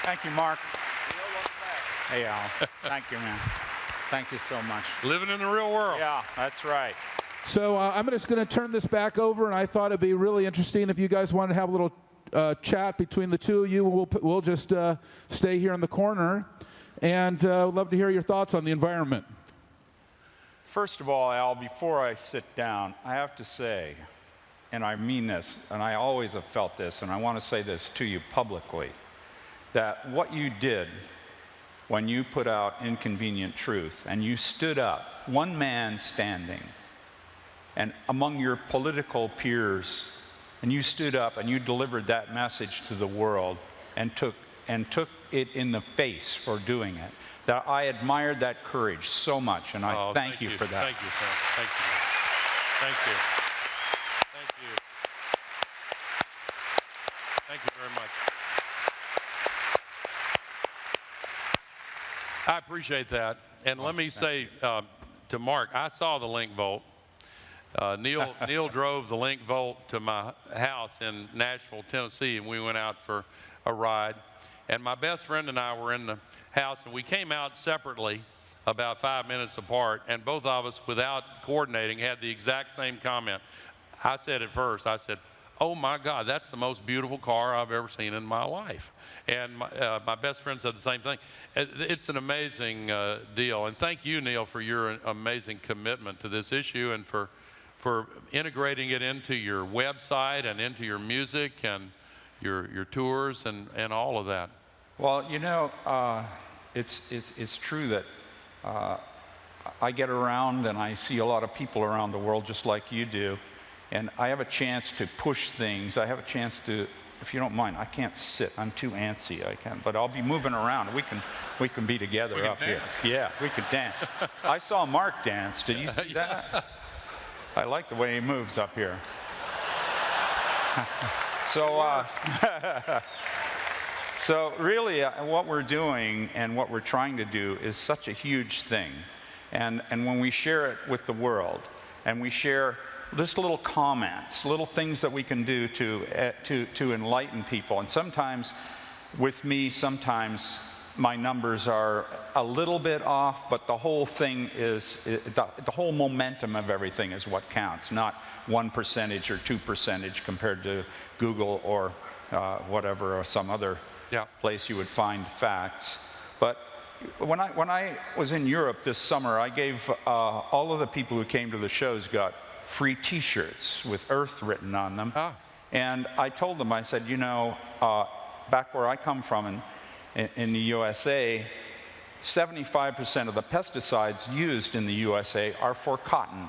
Thank you, Mark. Hey, Al. Thank you, man. Thank you so much. Living in the real world. Yeah, that's right. So I'm just going to turn this back over, and I thought it'd be really interesting if you guys wanted to have a little chat between the two of you. We'll just stay here in the corner, and would love to hear your thoughts on the environment. First of all, Al, before I sit down, I have to say, and I mean this, and I always have felt this, and I want to say this to you publicly, that what you did when you put out Inconvenient Truth and you stood up, one man standing, and among your political peers, and you stood up and you delivered that message to the world and took it in the face for doing it, that I admired that courage so much, and I thank you for that. Thank you, sir. Thank you. Thank you. Thank you. Thank you very much. I appreciate that. And let me say to Mark, I saw the Link Volt. Neil drove the Link Volt to my house in Nashville, Tennessee, and we went out for a ride. And my best friend and I were in the house, and we came out separately about 5 minutes apart, and both of us, without coordinating, had the exact same comment. I said it first. I said, "Oh my God, that's the most beautiful car I've ever seen in my life." And my best friend said the same thing. It's an amazing deal. And thank you, Neil, for your amazing commitment to this issue and for integrating it into your website and into your music and your tours and all of that. Well, you know, it's true that I get around and I see a lot of people around the world just like you do, and I have a chance to push things. I have a chance to, if you don't mind, I can't sit. I'm too antsy. I can't, but I'll be moving around. We can be together up here. Yeah, we could dance. I saw Mark dance. Did you see that? I like the way he moves up here. So really, what we're doing and what we're trying to do is such a huge thing. And when we share it with the world, and we share just little comments, little things that we can do to enlighten people. And sometimes, with me, sometimes my numbers are a little bit off, but the whole thing is, the whole momentum of everything is what counts, not 1% or 2% compared to Google or whatever, or some other place you would find facts. But when I was in Europe this summer, I gave all of the people who came to the shows got free T-shirts with Earth written on them. And I told them, I said, you know, back where I come from in the USA, 75% of the pesticides used in the USA are for cotton.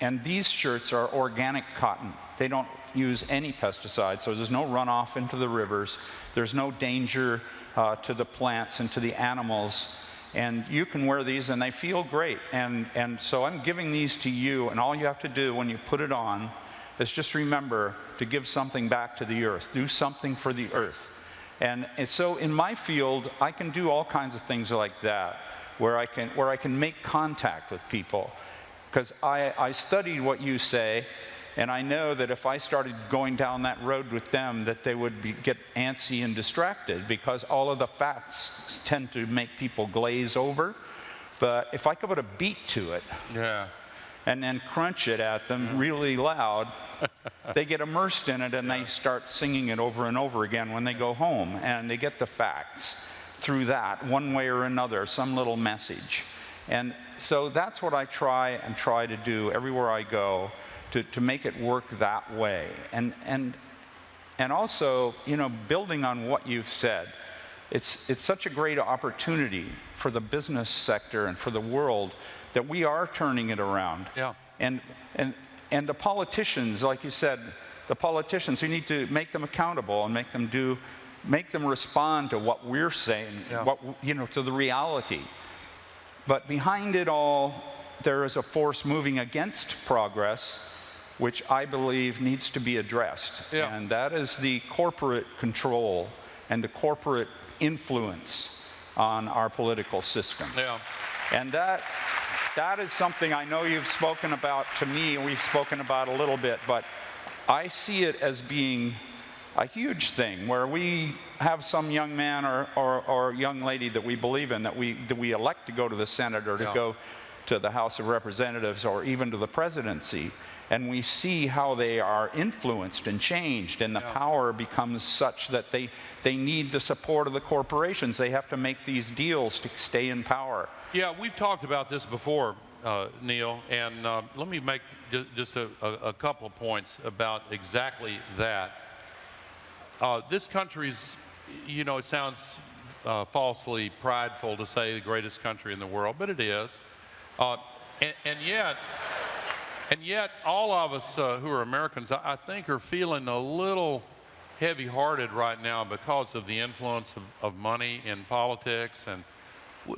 And these shirts are organic cotton. They don't use any pesticides, so there's no runoff into the rivers. There's no danger to the plants and to the animals. And you can wear these and they feel great. And so I'm giving these to you, and all you have to do when you put it on is just remember to give something back to the earth. Do something for the earth. And so in my field, I can do all kinds of things like that, where I can make contact with people. Because I studied what you say, and I know that if I started going down that road with them, that they would get antsy and distracted, because all of the facts tend to make people glaze over. But if I could put a beat to it, and then crunch it at them really loud, they get immersed in it, and they start singing it over and over again when they go home, and they get the facts through that, one way or another, some little message. And so that's what I try to do everywhere I go, to make it work that way. And also, you know, building on what you've said, it's such a great opportunity for the business sector and for the world that we are turning it around. And the politicians, like you said, the politicians, we need to make them accountable and make them respond to what we're saying, to the reality. But behind it all, there is a force moving against progress, which I believe needs to be addressed. And that is the corporate control and the corporate influence on our political system. And that that is something I know you've spoken about to me, and we've spoken about a little bit, but I see it as being a huge thing where we have some young man or young lady that we believe in, that we elect to go to the Senate or to go to the House of Representatives or even to the presidency, and we see how they are influenced and changed, and the power becomes such that they need the support of the corporations. They have to make these deals to stay in power. Yeah, we've talked about this before, Neil, and let me make just a couple of points about exactly that. This country's, you know, it sounds falsely prideful to say the greatest country in the world, but it is. And yet, all of us who are Americans, I think, are feeling a little heavy-hearted right now because of the influence of money in politics. And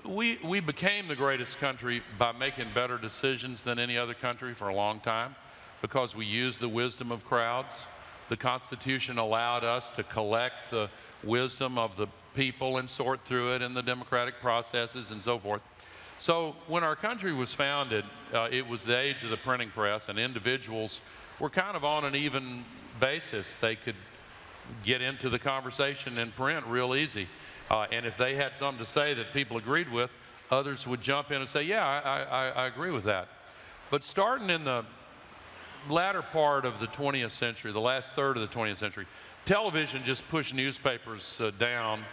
we became the greatest country by making better decisions than any other country for a long time because we used the wisdom of crowds. The Constitution allowed us to collect the wisdom of the people and sort through it in the democratic processes and so forth. So when our country was founded, it was the age of the printing press, and individuals were kind of on an even basis. They could get into the conversation in print real easy. And if they had something to say that people agreed with, others would jump in and say, yeah, I agree with that. But starting in the latter part of the 20th century, the last third of the 20th century, television just pushed newspapers down.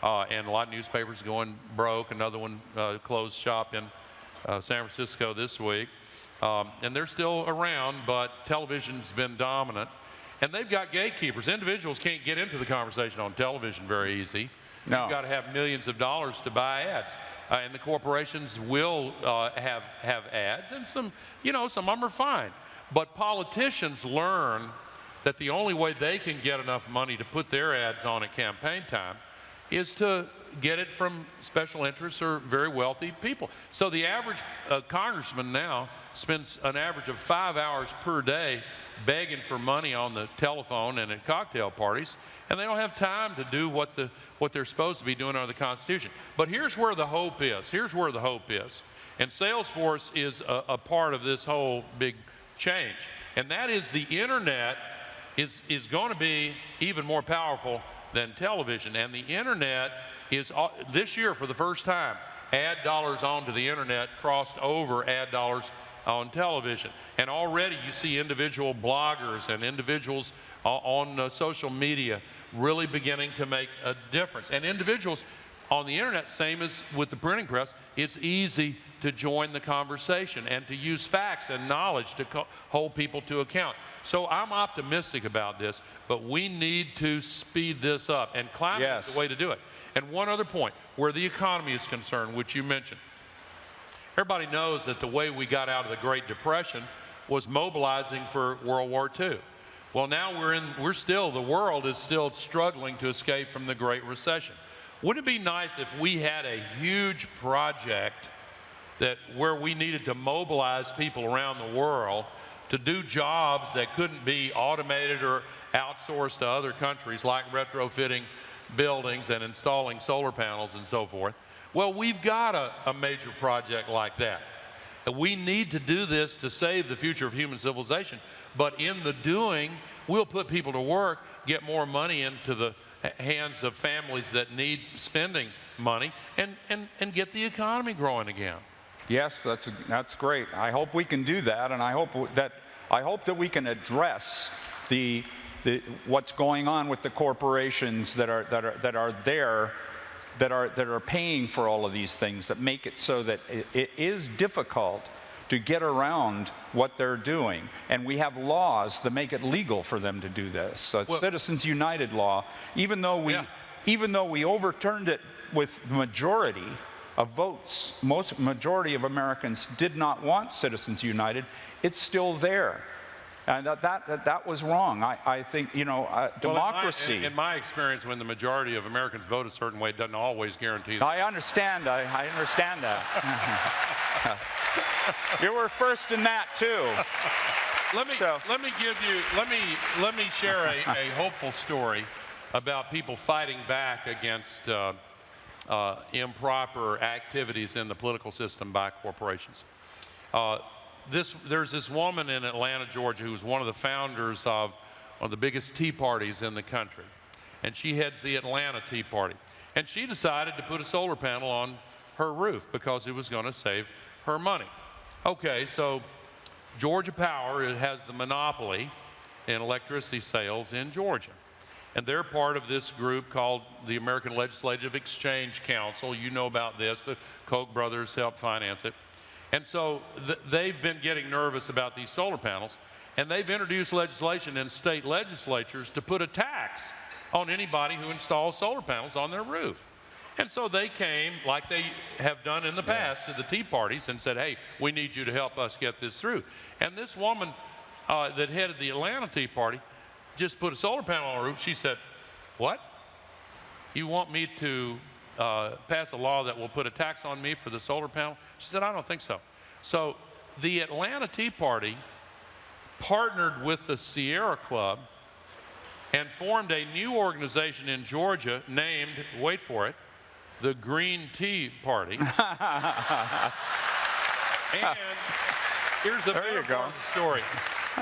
And a lot of newspapers going broke. Another one closed shop in San Francisco this week. And they're still around, but television's been dominant. And they've got gatekeepers. Individuals can't get into the conversation on television very easy. No. You've got to have millions of dollars to buy ads. And the corporations will have ads. And some of them are fine. But politicians learn that the only way they can get enough money to put their ads on at campaign time is to get it from special interests or very wealthy people. So the average congressman now spends an average of 5 hours per day begging for money on the telephone and at cocktail parties, and they don't have time to do what they're supposed to be doing under the Constitution. But here's where the hope is. Here's where the hope is. And Salesforce is a part of this whole big change. And that is the internet is going to be even more powerful than television. And the internet is, this year for the first time, ad dollars onto the internet crossed over ad dollars on television. And already you see individual bloggers and individuals on social media really beginning to make a difference. And individuals on the internet, same as with the printing press, it's easy to join the conversation and to use facts and knowledge to hold people to account. So I'm optimistic about this, but we need to speed this up, and climate is the way to do it. And one other point, where the economy is concerned, which you mentioned. Everybody knows that the way we got out of the Great Depression was mobilizing for World War II. Well, now the world is still struggling to escape from the Great Recession. Wouldn't it be nice if we had a huge project where we needed to mobilize people around the world to do jobs that couldn't be automated or outsourced to other countries, like retrofitting buildings and installing solar panels and so forth? Well, we've got a major project like that. And we need to do this to save the future of human civilization. But in the doing, we'll put people to work, get more money into the hands of families that need spending money, and get the economy growing again. Yes, that's great. I hope we can do that, and I hope that we can address what's going on with the corporations that are paying for all of these things, that make it so that it is difficult to get around what they're doing. And we have laws that make it legal for them to do this. So it's Citizens United law, even though we overturned it with majority of votes, majority of Americans did not want Citizens United, it's still there. And that was wrong. I think, democracy. Well, in my experience, when the majority of Americans vote a certain way, it doesn't always guarantee that. I understand. I understand that. You were first in that too. Let me share a hopeful story about people fighting back against improper activities in the political system by corporations. There's this woman in Atlanta, Georgia, who was one of the founders of one of the biggest tea parties in the country. And she heads the Atlanta Tea Party. And she decided to put a solar panel on her roof because it was going to save her money. Okay, so Georgia Power, it has the monopoly in electricity sales in Georgia. And they're part of this group called the American Legislative Exchange Council. You know about this. The Koch brothers helped finance it. And so they've been getting nervous about these solar panels, and they've introduced legislation in state legislatures to put a tax on anybody who installs solar panels on their roof. And so they came, like they have done in the past, to the tea parties and said, hey, we need you to help us get this through. And this woman that headed the Atlanta Tea Party just put a solar panel on her roof. She said, what? You want me to pass a law that will put a tax on me for the solar panel? She said, I don't think so. So the Atlanta Tea Party partnered with the Sierra Club and formed a new organization in Georgia named, wait for it, the Green Tea Party. And here's the better part of the story.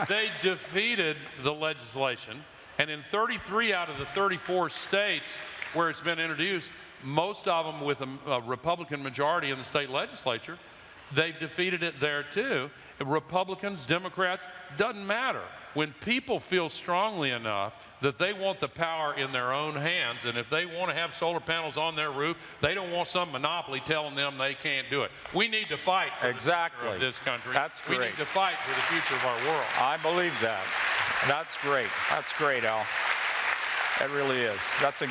They defeated the legislation, and in 33 out of the 34 states where it's been introduced, most of them with a Republican majority in the state legislature, they've defeated it there too. Republicans, Democrats, doesn't matter. When people feel strongly enough that they want the power in their own hands, and if they want to have solar panels on their roof, they don't want some monopoly telling them they can't do it. We need to fight for the future of this country. That's great. We need to fight for the future of our world. I believe that. That's great. That's great, Al. It really is. That's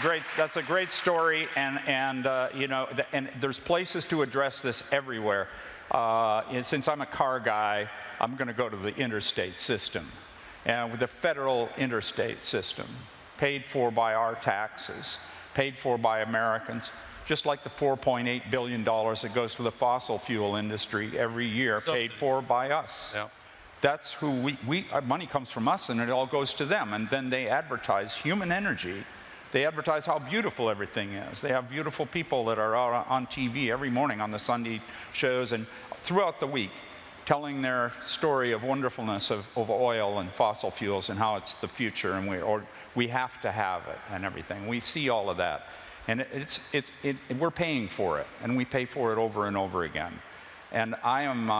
a great story, and you know, and there's places to address this everywhere. Since I'm a car guy, I'm going to go to the interstate system. And with the federal interstate system, paid for by our taxes, paid for by Americans, just like the $4.8 billion that goes to the fossil fuel industry every year, paid for by us. Yeah. That's who our money comes from us, and it all goes to them. And then they advertise human energy. They advertise how beautiful everything is. They have beautiful people that are out on TV every morning on the Sunday shows and throughout the week, telling their story of wonderfulness of oil and fossil fuels and how it's the future, and we have to have it and everything. We see all of that, and we're paying for it, and we pay for it over and over again. And I am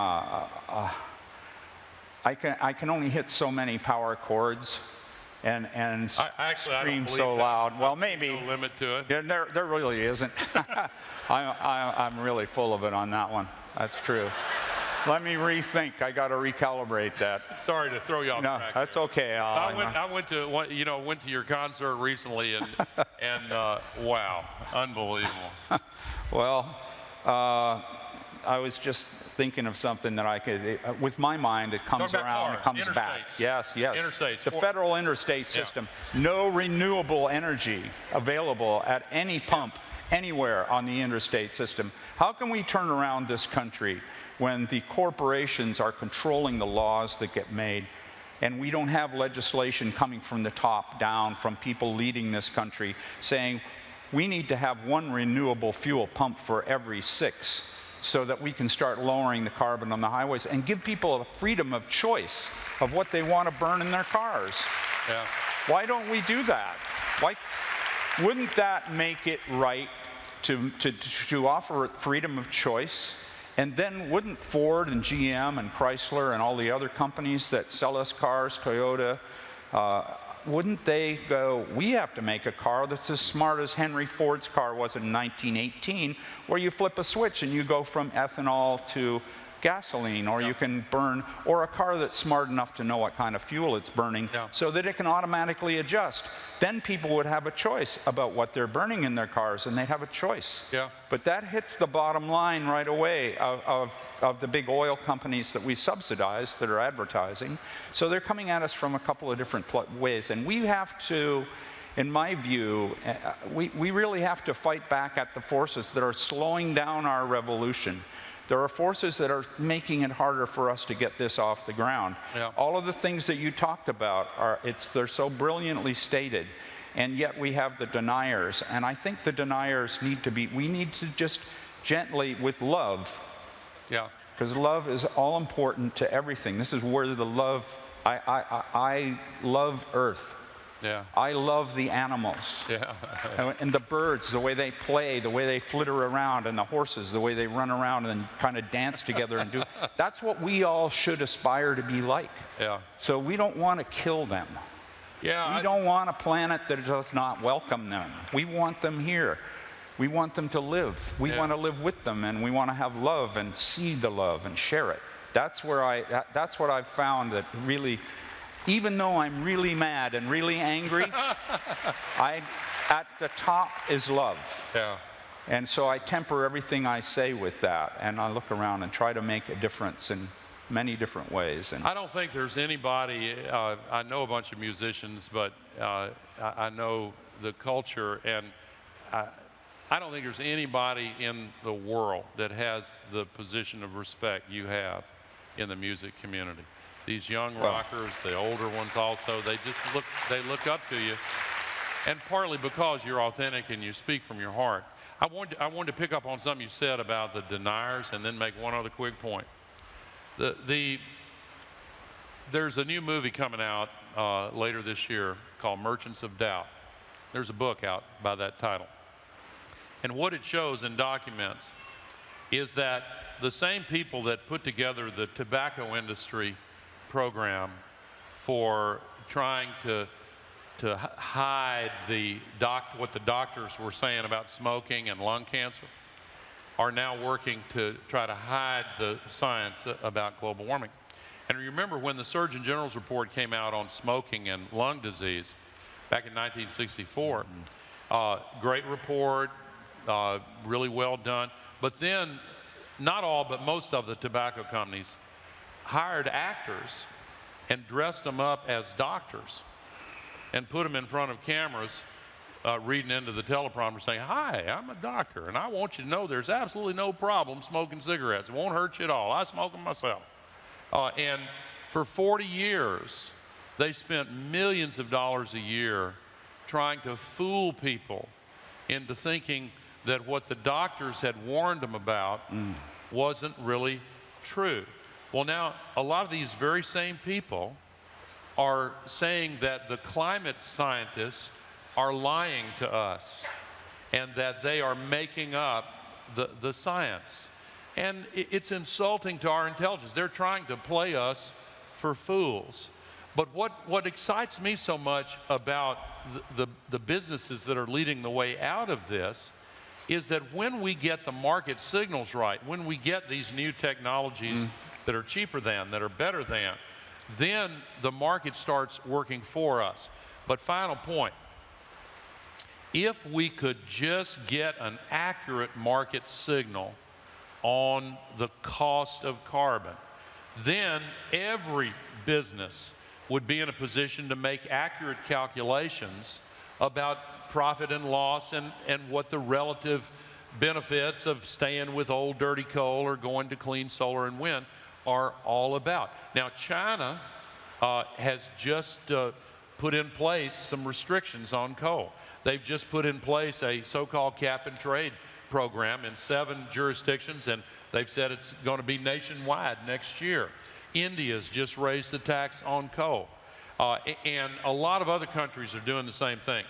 I can only hit so many power chords and scream so loud. Well, maybe no limit to it. Yeah, there really isn't. I'm really full of it on that one. That's true. Let me rethink. I got to recalibrate that. Sorry to throw you off track. That's okay. I went to your concert recently, and wow, unbelievable. Well, I was just thinking of something that I could, with my mind, it comes around, it comes back. Yes, yes. Interstates. The federal interstate system, no renewable energy available at any pump anywhere on the interstate system. How can we turn around this country when the corporations are controlling the laws that get made, and we don't have legislation coming from the top down from people leading this country saying we need to have one renewable fuel pump for every 6 so that we can start lowering the carbon on the highways and give people a freedom of choice of what they want to burn in their cars. Yeah. Why don't we do that? Why wouldn't that make it right to offer freedom of choice? And then wouldn't Ford and GM and Chrysler and all the other companies that sell us cars, Toyota, wouldn't they go, we have to make a car that's as smart as Henry Ford's car was in 1918, where you flip a switch and you go from ethanol to gasoline, or you can burn, or a car that's smart enough to know what kind of fuel it's burning so that it can automatically adjust. Then people would have a choice about what they're burning in their cars, and they'd have a choice. Yeah. But that hits the bottom line right away of the big oil companies that we subsidize that are advertising. So they're coming at us from a couple of different ways, and we have to, in my view, we really have to fight back at the forces that are slowing down our revolution. There are forces that are making it harder for us to get this off the ground. Yeah. All of the things that you talked about, they're so brilliantly stated, and yet we have the deniers. And I think the deniers we need to just gently, with love, because love is all important to everything. This is where the love, I love Earth. Yeah. I love the animals. Yeah. And the birds, the way they play, the way they flitter around, and the horses, the way they run around and kind of dance together and do. That's what we all should aspire to be like. Yeah. So we don't want to kill them. Yeah. We don't want a planet that does not welcome them. We want them here. We want them to live. We want to live with them, and we want to have love and see the love and share it. That's what I've found, that really, even though I'm really mad and really angry, at the top is love. Yeah. And so I temper everything I say with that, and I look around and try to make a difference in many different ways. And I don't think there's anybody, I know a bunch of musicians, but I know the culture, and I don't think there's anybody in the world that has the position of respect you have in the music community. These young rockers, the older ones also, they look up to you. And partly because you're authentic and you speak from your heart. I wanted to pick up on something you said about the deniers and then make one other quick point. There's a new movie coming out later this year called Merchants of Doubt. There's a book out by that title. And what it shows and documents is that the same people that put together the tobacco industry program for trying to hide what the doctors were saying about smoking and lung cancer are now working to try to hide the science about global warming. And remember when the Surgeon General's report came out on smoking and lung disease back in 1964, great report, really well done. But then, not all, but most of the tobacco companies hired actors and dressed them up as doctors and put them in front of cameras reading into the teleprompter saying, "Hi, I'm a doctor, and I want you to know there's absolutely no problem smoking cigarettes. It won't hurt you at all. I smoke them myself." And for 40 years, they spent millions of dollars a year trying to fool people into thinking that what the doctors had warned them about wasn't really true. Well, now, a lot of these very same people are saying that the climate scientists are lying to us and that they are making up the science. And it's insulting to our intelligence. They're trying to play us for fools. But what excites me so much about the businesses that are leading the way out of this is that when we get the market signals right, when we get these new technologies that are cheaper than, that are better than, then the market starts working for us. But final point, if we could just get an accurate market signal on the cost of carbon, then every business would be in a position to make accurate calculations about profit and loss and what the relative benefits of staying with old dirty coal or going to clean solar and wind are all about. Now, China has just put in place some restrictions on coal. They've just put in place a so-called cap and trade program in 7 jurisdictions, and they've said it's going to be nationwide next year. India's just raised the tax on coal, and a lot of other countries are doing the same thing.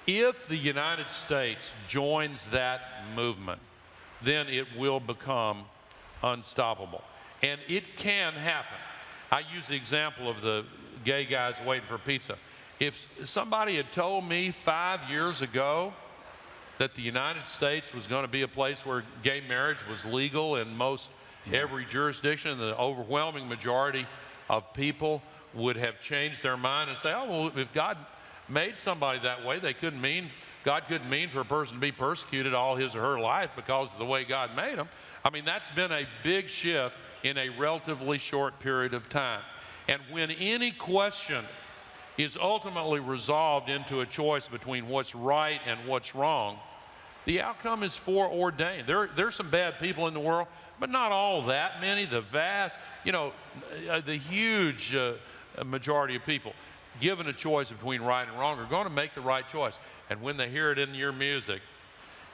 If the United States joins that movement, then it will become unstoppable. And it can happen. I use the example of the gay guys waiting for pizza. If somebody had told me 5 years ago that the United States was going to be a place where gay marriage was legal in most every jurisdiction, the overwhelming majority of people would have changed their mind and say, oh, well, if God made somebody that way, God couldn't mean for a person to be persecuted all his or her life because of the way God made them. I mean, that's been a big shift in a relatively short period of time. And when any question is ultimately resolved into a choice between what's right and what's wrong, the outcome is foreordained. There's some bad people in the world, but not all that many. The vast, the huge majority of people, given a choice between right and wrong, are going to make the right choice. And when they hear it in your music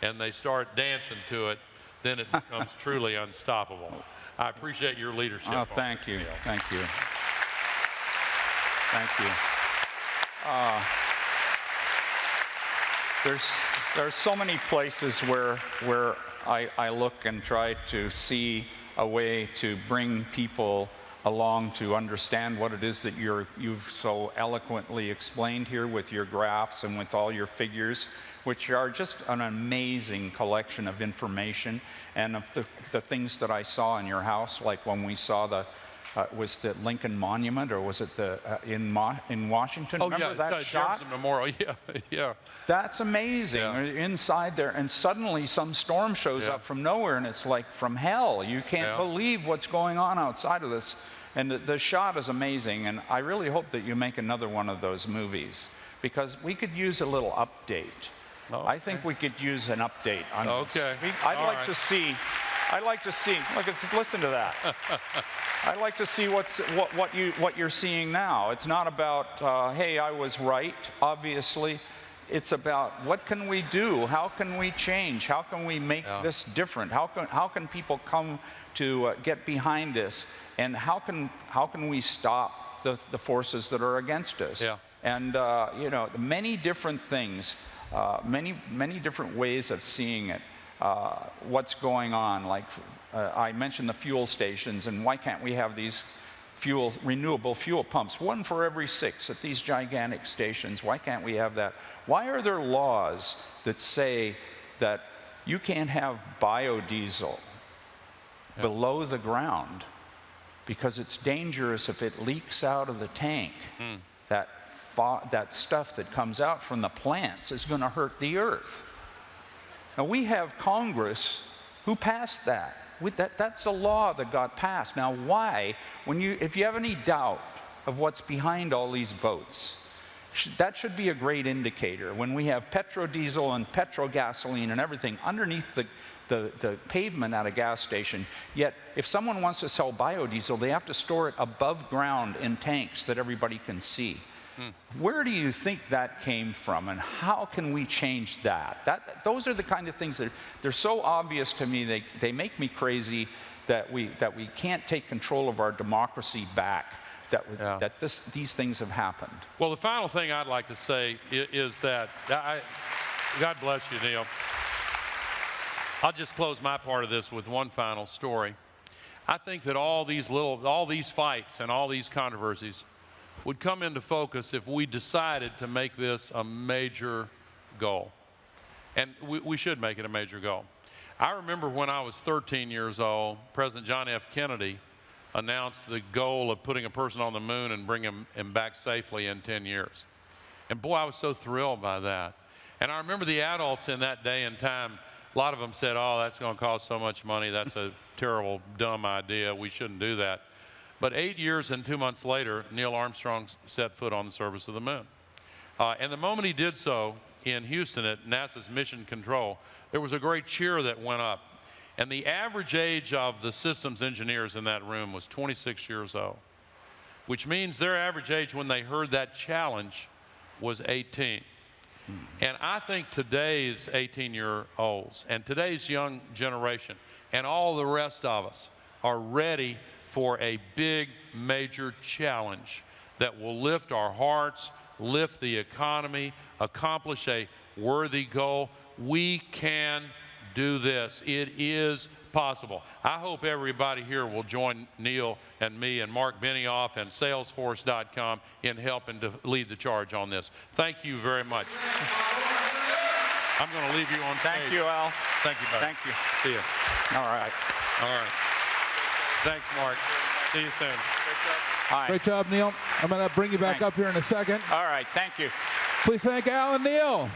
and they start dancing to it, then it becomes truly unstoppable. I appreciate your leadership. Oh, thank you. Thank you. Thank you. There's so many places where I look and try to see a way to bring people along to understand what it is that you've so eloquently explained here with your graphs and with all your figures, which are just an amazing collection of information, and of the things that I saw in your house, like when we saw was the Lincoln Monument, or was it in Washington? Oh, Remember yeah, that shot? Jefferson Memorial. Yeah, yeah. That's amazing. Yeah. Inside there, and suddenly some storm shows up from nowhere, and it's like from hell. You can't believe what's going on outside of this. And the shot is amazing, and I really hope that you make another one of those movies, because we could use a little update. Oh, I think we could use an update on this. Okay. I'd like to see, look, listen to that. I'd like to see what you're seeing now. It's not about, hey, I was right, obviously. It's about what can we do? How can we change? How can we make this different? How can people come to get behind this? And how can we stop the forces that are against us? Yeah. And you know, many different things, many different ways of seeing it. What's going on? Like I mentioned the fuel stations, and why can't we have these renewable fuel pumps, one for every 6 at these gigantic stations? Why can't we have that? Why are there laws that say that you can't have biodiesel below the ground because it's dangerous if it leaks out of the tank? That stuff that comes out from the plants is going to hurt the earth. Now, we have Congress who passed that. That's a law that got passed. Now, why, if you have any doubt of what's behind all these votes, that should be a great indicator. When we have petrodiesel and petrogasoline and everything underneath the pavement at a gas station, yet if someone wants to sell biodiesel, they have to store it above ground in tanks that everybody can see. Where do you think that came from, and how can we change that? Those are the kind of things that they're so obvious to me. They make me crazy that we can't take control of our democracy back. That these things have happened. Well, the final thing I'd like to say is that God bless you, Neil. I'll just close my part of this with one final story. I think that all these fights and all these controversies would come into focus if we decided to make this a major goal. And we should make it a major goal. I remember when I was 13 years old, President John F. Kennedy announced the goal of putting a person on the moon and bringing him back safely in 10 years. And boy, I was so thrilled by that. And I remember the adults in that day and time, a lot of them said, oh, that's going to cost so much money. That's a terrible, dumb idea. We shouldn't do that. But 8 years and 2 months later, Neil Armstrong set foot on the surface of the moon. And the moment he did so in Houston at NASA's Mission Control, there was a great cheer that went up. And the average age of the systems engineers in that room was 26 years old, which means their average age when they heard that challenge was 18. And I think today's 18-year-olds and today's young generation and all the rest of us are ready for a big, major challenge that will lift our hearts, lift the economy, accomplish a worthy goal. We can do this. It is possible. I hope everybody here will join Neil and me and Mark Benioff and Salesforce.com in helping to lead the charge on this. Thank you very much. I'm going to leave you on stage. Thank you, Al. Thank you, buddy. Thank you. See you. All right. All right. Thanks, Mark. See you soon. Hi. Great job, Neil. I'm going to bring you back up here in a second. All right. Thank you. Please thank Al and Neil.